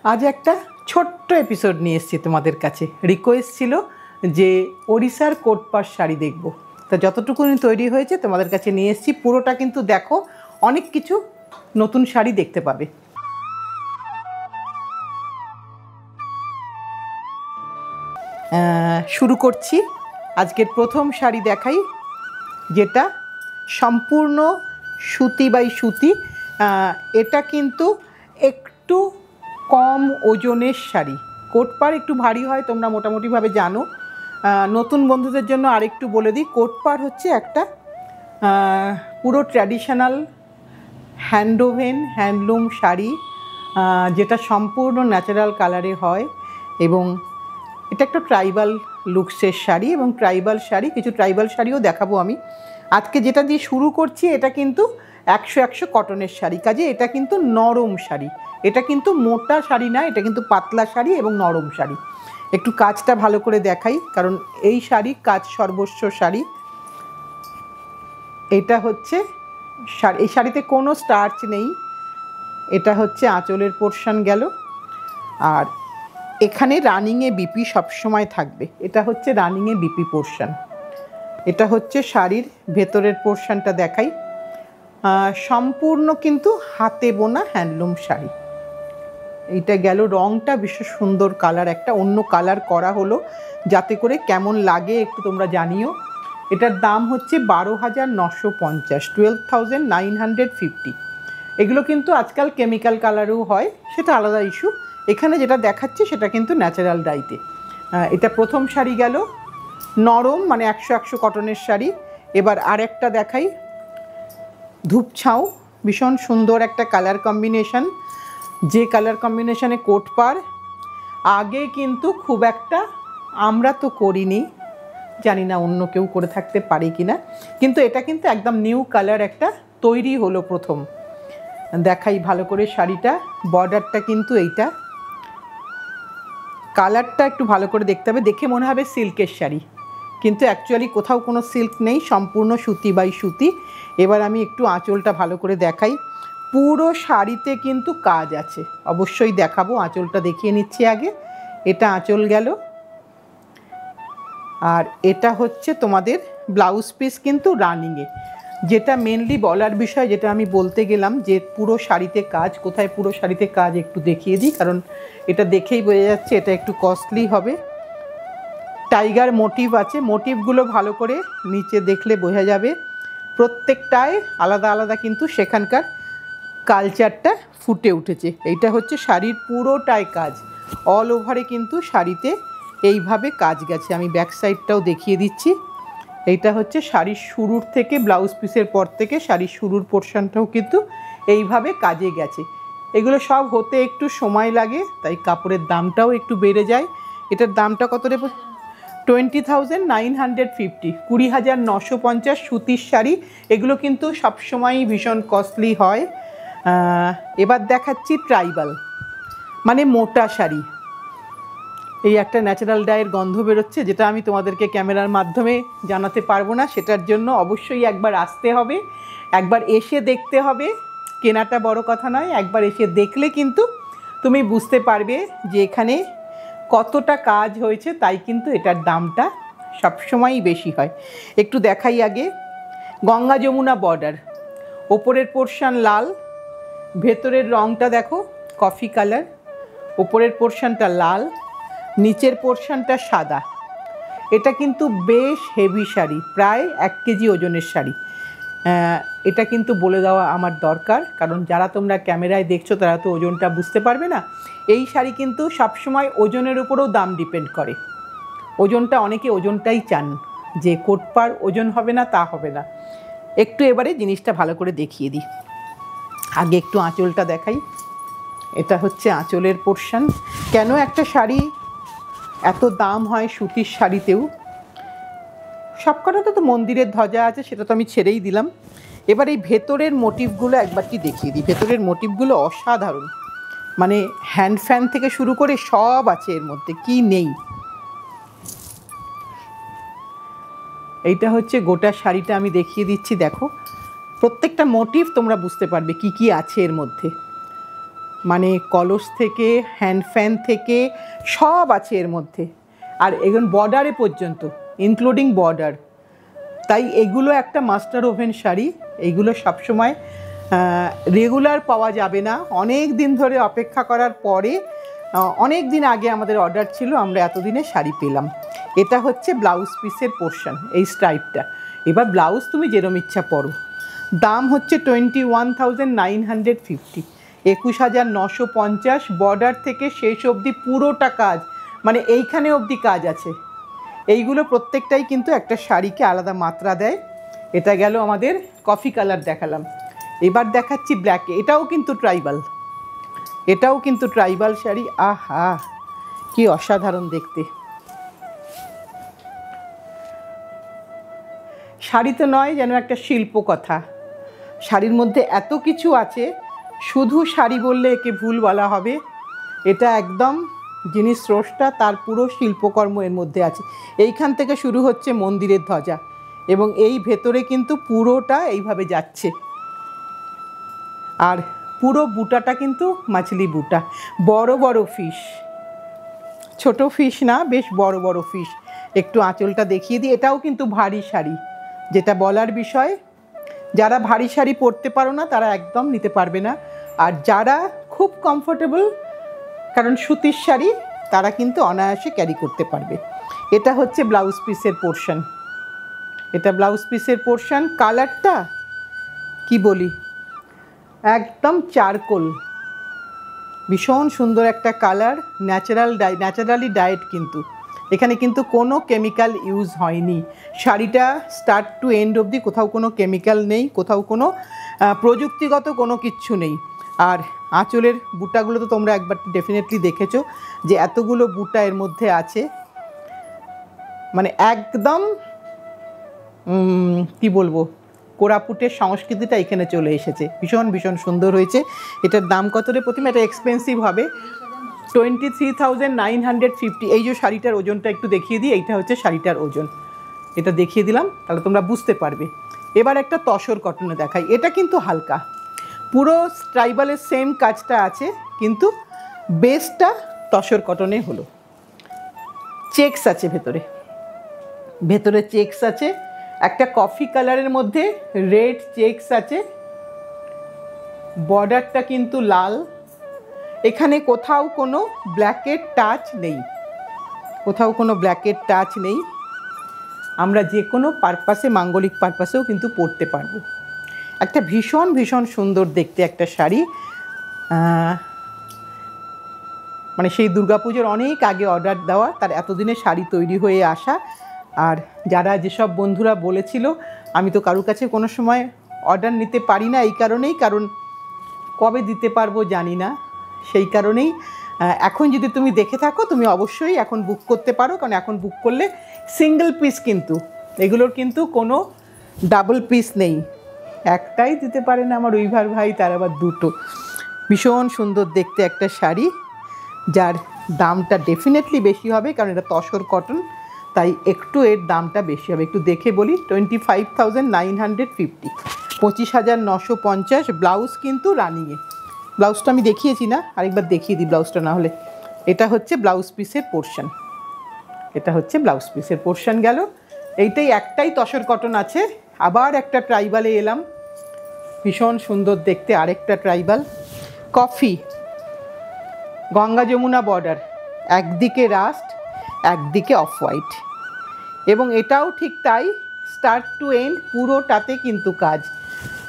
আজ একটা ছোট্ট এপিসোড নিয়ে এসেছি তোমাদের কাছে। রিকোয়েস্ট ছিল যে ওড়িশার কোটপাড় শাড়ি দেখব, তা যতটুকুনি তৈরি হয়েছে তোমাদের কাছে নিয়ে এসেছি। পুরোটা কিন্তু দেখো, অনেক কিছু নতুন শাড়ি দেখতে পাবে। শুরু করছি। আজকের প্রথম শাড়ি দেখাই, যেটা সম্পূর্ণ সুতি বাই সুতি। এটা কিন্তু একটু কম ওজনের শাড়ি। কোটপাড় একটু ভারী হয়, তোমরা মোটামুটিভাবে জানো। নতুন বন্ধুদের জন্য আরেকটু বলে দিই, কোটপাড় হচ্ছে একটা পুরো ট্র্যাডিশনাল হ্যান্ডওভেন হ্যান্ডলুম শাড়ি, যেটা সম্পূর্ণ ন্যাচারাল কালারে হয় এবং এটা একটা ট্রাইবাল লুকসের শাড়ি। এবং ট্রাইবাল শাড়ি, কিছু ট্রাইবাল শাড়িও দেখাবো আমি আজকে। যেটা দিয়ে শুরু করছি এটা কিন্তু 100 কটনের শাড়ি, কাজে এটা কিন্তু নরম শাড়ি। এটা কিন্তু মোটা শাড়ি না, এটা কিন্তু পাতলা শাড়ি এবং নরম শাড়ি। একটু কাজটা ভালো করে দেখাই, কারণ এই শাড়ি কাজ সর্বস্ব শাড়ি। এটা হচ্ছে শাড়ি, এই শাড়িতে কোনো স্টার্চ নেই। এটা হচ্ছে আঁচলের পোর্শন গেল, আর এখানে রানিংয়ে বিপি সবসময় থাকবে। এটা হচ্ছে রানিংয়ে বিপি পোর্শন। এটা হচ্ছে শাড়ির ভেতরের পোর্শনটা দেখাই। সম্পূর্ণ কিন্তু হাতে বোনা হ্যান্ডলুম শাড়ি। এইটা গেল, রঙটা ভীষণ সুন্দর কালার, একটা অন্য কালার করা হলো যাতে করে কেমন লাগে একটু তোমরা জানিও। এটার দাম হচ্ছে 12,950, 12,950। এগুলো কিন্তু আজকাল কেমিক্যাল কালারেও হয়, সেটা আলাদা ইস্যু। এখানে যেটা দেখাচ্ছি সেটা কিন্তু ন্যাচারাল ডাইতে। এটা প্রথম শাড়ি গেল, নরম মানে 100 কটনের শাড়ি। এবার আরেকটা দেখাই, ধূপছাও, ভীষণ সুন্দর একটা কালার কম্বিনেশন। যে কালার কম্বিনেশনে কোটপাড় আগে কিন্তু খুব একটা আমরা তো করিনি, জানি না অন্য কেউ করে থাকতে পারে কি না, কিন্তু এটা কিন্তু একদম নিউ কালার একটা তৈরি হলো প্রথম। দেখাই ভালো করে শাড়িটা। বর্ডারটা কিন্তু এইটা, কালারটা একটু ভালো করে দেখতে হবে, দেখে মনে হবে সিল্কের শাড়ি, কিন্তু অ্যাকচুয়ালি কোথাও কোনো সিল্ক নেই, সম্পূর্ণ সুতি বাই সুতি। এবার আমি একটু আঁচলটা ভালো করে দেখাই। পুরো শাড়িতে কিন্তু কাজ আছে, অবশ্যই দেখাবো। আঁচলটা দেখিয়ে নিচ্ছি আগে। এটা আঁচল গেল, আর এটা হচ্ছে তোমাদের ব্লাউজ পিস কিন্তু রানিংয়ে। যেটা মেনলি বলার বিষয়, যেটা আমি বলতে গেলাম যে পুরো শাড়িতে কাজ, কোথায় পুরো শাড়িতে কাজ একটু দেখিয়ে দিই, কারণ এটা দেখেই বোঝা যাচ্ছে এটা একটু কস্টলি হবে। টাইগার মোটিভ আছে, মোটিভগুলো ভালো করে নিচে দেখলে বোঝা যাবে। প্রত্যেকটায় আলাদা আলাদা কিন্তু সেখানকার কালচারটা ফুটে উঠেছে। এইটা হচ্ছে শাড়ির পুরোটাই কাজ, অল ওভারে কিন্তু শাড়িতে এইভাবে কাজ গেছে। আমি ব্যাক সাইডটাও দেখিয়ে দিচ্ছি। এইটা হচ্ছে শাড়ির শুরুর থেকে, ব্লাউজ পিসের পর থেকে শাড়ির শুরুর পোর্শনটাও কিন্তু এইভাবে কাজে গেছে। এগুলো সব হতে একটু সময় লাগে, তাই কাপড়ের দামটাও একটু বেড়ে যায়। এটার দামটা কত রে? 20,950, 20,950 সুতির শাড়ি। এগুলো কিন্তু সবসময়ই ভীষণ কস্টলি হয়। এবার দেখাচ্ছি ট্রাইবাল, মানে মোটা শাড়ি। এই একটা ন্যাচারাল ডাইয়ের গন্ধ বেরোচ্ছে, যেটা আমি তোমাদেরকে ক্যামেরার মাধ্যমে জানাতে পারবো না। সেটার জন্য অবশ্যই একবার আসতে হবে, একবার এসে দেখতে হবে। কেনাটা বড় কথা নয়, একবার এসে দেখলে কিন্তু তুমি বুঝতে পারবে যে এখানে কতটা কাজ হয়েছে, তাই কিন্তু এটার দামটা সবসময়ই বেশি হয়। একটু দেখাই আগে। গঙ্গা যমুনা বর্ডার, ওপরের পোর্শন লাল, ভেতরের রঙটা দেখো কফি কালার, ওপরের পোর্শনটা লাল, নিচের পোর্শনটা সাদা। এটা কিন্তু বেশ হেভি শাড়ি, প্রায় 1 কেজি ওজনের শাড়ি। এটা কিন্তু বলে দেওয়া আমার দরকার, কারণ যারা তোমরা ক্যামেরায় দেখছো তারা তো ওজনটা বুঝতে পারবে না। এই শাড়ি কিন্তু সবসময় ওজনের উপরেও দাম ডিপেন্ড করে। ওজনটা, অনেকে ওজনটাই চান, যে কোটপাড় ওজন হবে না তা হবে না। একটু এবারে জিনিসটা ভালো করে দেখিয়ে দিই। আগে একটু আঁচলটা দেখাই। এটা হচ্ছে আঁচলের পোর্শন। কেন একটা শাড়ি এত দাম হয় সুতির শাড়িতেও? সবকটাতে তো মন্দিরের ধ্বজা আছে, সেটা তো আমি ছেড়েই দিলাম। এবার এই ভেতরের মোটিভগুলো একবারটি দেখিয়ে দিই। ভেতরের মোটিভগুলো অসাধারণ, মানে হ্যান্ড ফ্যান থেকে শুরু করে সব আছে এর মধ্যে, কি নেই। এইটা হচ্ছে গোটা শাড়িটা আমি দেখিয়ে দিচ্ছি, দেখো প্রত্যেকটা মোটিভ তোমরা বুঝতে পারবে কি কি আছে এর মধ্যে। মানে কলস থেকে হ্যান্ড ফ্যান থেকে সব আছে এর মধ্যে, আর এখন বর্ডারে পর্যন্ত ইনক্লুডিং বর্ডার। তাই এগুলো একটা মাস্টার ওভেন শাড়ি। এইগুলো সবসময় রেগুলার পাওয়া যাবে না, অনেক দিন ধরে অপেক্ষা করার পরে অনেক দিন আগে আমাদের অর্ডার ছিল, আমরা এতদিনে শাড়ি পেলাম। এটা হচ্ছে ব্লাউজ পিসের পোর্শন, এই স্ট্রাইপটা। এবার ব্লাউজ তুমি যেরম ইচ্ছা পরো। দাম হচ্ছে 21,950, 21,950। বর্ডার থেকে শেষ অবধি পুরোটা কাজ, মানে এইখানে অবধি কাজ আছে। এইগুলো প্রত্যেকটাই কিন্তু একটা শাড়িকে আলাদা মাত্রা দেয়। এটা গেল আমাদের কফি কালার দেখালাম। এবার দেখাচ্ছি ব্ল্যাকে। এটাও কিন্তু ট্রাইবাল, এটাও কিন্তু ট্রাইবাল শাড়ি। আহা কি অসাধারণ দেখতে! শাড়ি তো নয়, যেন একটা শিল্পকথা। শাড়ির মধ্যে এত কিছু আছে, শুধু শাড়ি বললে একে ভুল বলা হবে। এটা একদম যিনি স্রষ্টা তার পুরো শিল্পকর্ম এর মধ্যে আছে। এইখান থেকে শুরু হচ্ছে মন্দিরের ধ্বজা, এবং এই ভেতরে কিন্তু পুরোটা এইভাবে যাচ্ছে। আর পুরো বুটাটা কিন্তু মাছলি বুটা, বড় বড় ফিশ, ছোট ফিশ না, বেশ বড় বড় ফিশ। একটু আঁচলটা দেখিয়ে দিই। এটাও কিন্তু ভারী শাড়ি, যেটা বলার বিষয়। যারা ভারী শাড়ি পরতে পারো না তারা একদম নিতে পারবে না, আর যারা খুব কমফোর্টেবল, কারণ সুতির শাড়ি, তারা কিন্তু অনায়াসে ক্যারি করতে পারবে। এটা হচ্ছে ব্লাউজ পিসের পোর্শন, এটা ব্লাউজ পিসের পোর্শন। কালারটা কি বলি, একদম চারকোল, ভীষণ সুন্দর একটা কালার। ন্যাচারালি ডায়েট, কিন্তু এখানে কিন্তু কোনো কেমিক্যাল ইউজ হয়নি। শাড়িটা স্টার্ট টু এন্ড অবধি কোথাও কোনো কেমিক্যাল নেই, কোথাও কোনো প্রযুক্তিগত কোনো কিচ্ছু নেই। আর আঁচলের বুটাগুলো তো তোমরা একবার ডেফিনেটলি দেখেছো যে এতগুলো বুটা এর মধ্যে আছে, মানে একদম কি বলবো, কোরাপুটের সংস্কৃতিটা এখানে চলে এসেছে। ভীষণ ভীষণ সুন্দর হয়েছে। এটার দাম কত রে প্রতিমা? এটা এক্সপেন্সিভ হবে, 23,950। এই যে শাড়িটার ওজনটা একটু দেখিয়ে দিই। এইটা হচ্ছে শাড়িটার ওজন, এটা দেখিয়ে দিলাম, তাহলে তোমরা বুঝতে পারবে। এবার একটা তসর কটনে দেখাই। এটা কিন্তু হালকা, পুরো ট্রাইবালের সেম কাজটা আছে, কিন্তু বেসটা তসর কটনে হলো। চেকস আছে ভেতরে, ভেতরে চেকস আছে, একটা কফি কালারের মধ্যে রেড চেকস আছে। বর্ডারটা কিন্তু লাল। এখানে কোথাও কোনো ব্ল্যাকের টাচ নেই, কোথাও কোনো ব্ল্যাকের টাচ নেই। আমরা যে কোনো পারপাসে, মাঙ্গলিক পারপাসেও কিন্তু পরতে পারবো। একটা ভীষণ ভীষণ সুন্দর দেখতে একটা শাড়ি, মানে সেই দুর্গাপুজোর অনেক আগে অর্ডার দেওয়া, তার এতদিনে শাড়ি তৈরি হয়ে আসা। আর যারা যেসব বন্ধুরা বলেছিল, আমি তো কারোর কাছে কোনো সময় অর্ডার নিতে পারি না এই কারণেই, কারণ কবে দিতে পারবো জানি না। সেই কারণেই এখন যদি তুমি দেখে থাকো, তুমি অবশ্যই এখন বুক করতে পারো, কারণ এখন বুক করলে সিঙ্গেল পিস, কিন্তু এগুলোর কিন্তু কোনো ডাবল পিস নেই। একটাই দিতে পারে না আমার উইভার ভাই, তার আবার দুটো। ভীষণ সুন্দর দেখতে একটা শাড়ি, যার দামটা ডেফিনেটলি বেশি হবে, কারণ এটা তসর কটন, তাই একটু এর দামটা বেশি হবে। একটু দেখে বলি, 25,950, 25,950। ব্লাউজ কিন্তু রানিংয়ে, ব্লাউজটা আমি দেখিয়েছি না, আরেকবার দেখিয়ে দিই ব্লাউজটা না হলে। এটা হচ্ছে ব্লাউজ পিসের পোর্শন, এটা হচ্ছে ব্লাউজ পিসের পোর্শন গেল। এইটাই একটাই তসর কটন আছে। আবার একটা ট্রাইবালে এলাম, ভীষণ সুন্দর দেখতে আরেকটা tribal. Coffee, Ganga Yamuna border, একদিকে রাস্ট, একদিকে অফ হোয়াইট, এবং এটাও ঠিক তাই, স্টার্ট টু এন্ড পুরোটাতে কিন্তু কাজ,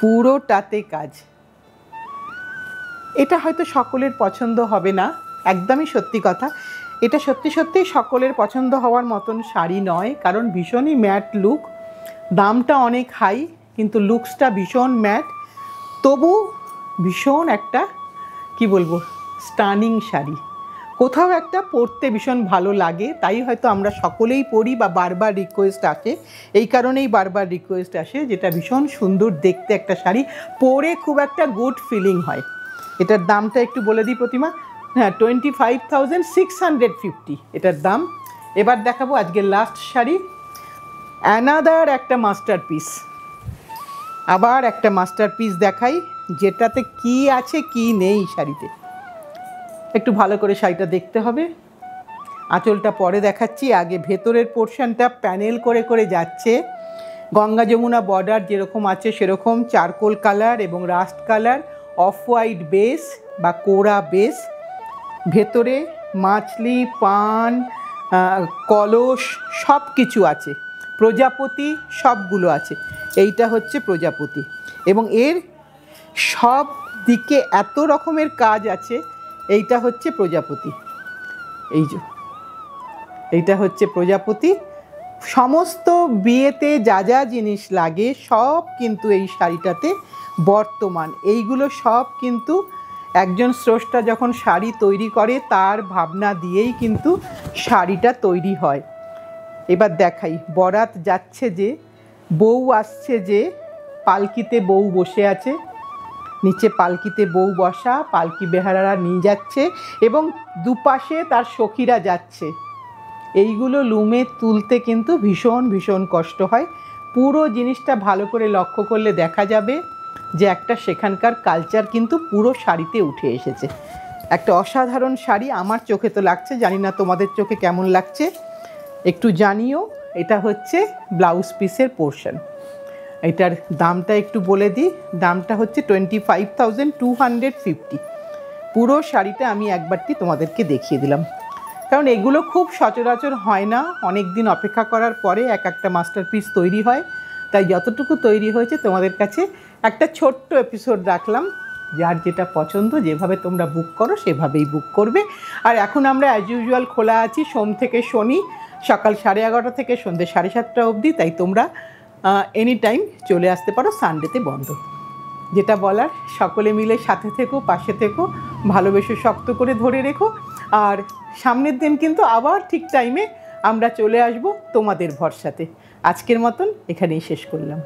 পুরোটাতে কাজ। এটা হয়তো সকলের পছন্দ হবে না, একদমই সত্যি কথা। এটা সত্যি সত্যিই সকলের পছন্দ হওয়ার মতন শাড়ি নয়, কারণ ভীষণই ম্যাট লুক। দামটা অনেক হাই, কিন্তু লুকসটা ভীষণ ম্যাট, তবু ভীষণ একটা কি বলবো, স্টানিং শাড়ি। কোথাও একটা পরতে ভীষণ ভালো লাগে, তাই হয়তো আমরা সকলেই পরি, বা বারবার রিকোয়েস্ট আসে। এই কারণেই বারবার রিকোয়েস্ট আসে, যেটা ভীষণ সুন্দর দেখতে একটা শাড়ি, পরে খুব একটা গুড ফিলিং হয়। এটার দামটা একটু বলে দিই প্রতিমা। হ্যাঁ, 25,650 এটার দাম। এবার দেখাবো আজকের লাস্ট শাড়ি, অ্যানাদার একটা মাস্টারপিস। আবার একটা মাস্টারপিস দেখাই, যেটাতে কি আছে কি নেই শাড়িতে। একটু ভালো করে শাড়িটা দেখতে হবে। আঁচলটা পরে দেখাচ্ছি, আগে ভেতরের পোর্শনটা প্যানেল করে করে যাচ্ছে। গঙ্গা যমুনা বর্ডার যেরকম আছে সেরকম চারকোল কালার এবং rushed colour, off white base বা কোরা বেস, ভেতরে মাছলি, পান, কলস সব কিছু আছে, প্রজাপতি সবগুলো আছে। এইটা হচ্ছে প্রজাপতি এবং এর সব দিকে এত রকমের কাজ আছে। এইটা হচ্ছে প্রজাপতি, এই যে এইটা হচ্ছে প্রজাপতি। সমস্ত বিয়েতে যা যা জিনিস লাগে সব কিন্তু এই শাড়িটাতে বর্তমান। এইগুলো সব কিন্তু একজন স্রষ্টা যখন শাড়ি তৈরি করে তার ভাবনা দিয়েই কিন্তু শাড়িটা তৈরি হয়। এবার দেখাই, বরাত যাচ্ছে যে, বউ আসছে যে, পালকিতে বউ বসে আছে, নিচে পালকিতে বউ বসা, পালকি বেহারারা নিয়ে যাচ্ছে এবং দুপাশে তার সখীরা যাচ্ছে। এইগুলো লুমে তুলতে কিন্তু ভীষণ ভীষণ কষ্ট হয়। পুরো জিনিসটা ভালো করে লক্ষ্য করলে দেখা যাবে যে একটা সেখানকার কালচার কিন্তু পুরো শাড়িতে উঠে এসেছে। একটা অসাধারণ শাড়ি আমার চোখে তো লাগছে, জানি না তোমাদের চোখে কেমন লাগছে একটু জানিও। এটা হচ্ছে ব্লাউজ পিসের পোর্শন। এটার দামটা একটু বলে দিই, দামটা হচ্ছে 25,250। পুরো শাড়িটা আমি একবারটি তোমাদেরকে দেখিয়ে দিলাম, কারণ এগুলো খুব সচরাচর হয় না। অনেক দিন অপেক্ষা করার পরে এক একটা মাস্টারপিস তৈরি হয়, তাই যতটুকু তৈরি হয়েছে তোমাদের কাছে একটা ছোট্ট এপিসোড রাখলাম। যার যেটা পছন্দ, যেভাবে তোমরা বুক করো সেভাবেই বুক করবে। আর এখন আমরা অ্যাজ ইউজুয়াল খোলা আছি সোম থেকে শনি সকাল 11:30 থেকে সন্ধ্যে 7:30 অবধি, তাই তোমরা এনি টাইম চলে আসতে পারো, সানডেতে বন্ধ। যেটা বলার, সকলে মিলে সাথে থেকো, পাশে থেকো, ভালোবেসে শক্ত করে ধরে রেখো। আর সামনের দিন কিন্তু আবার ঠিক টাইমে আমরা চলে আসব তোমাদের ভরসাতে। আজকের মতন এখানেই শেষ করলাম।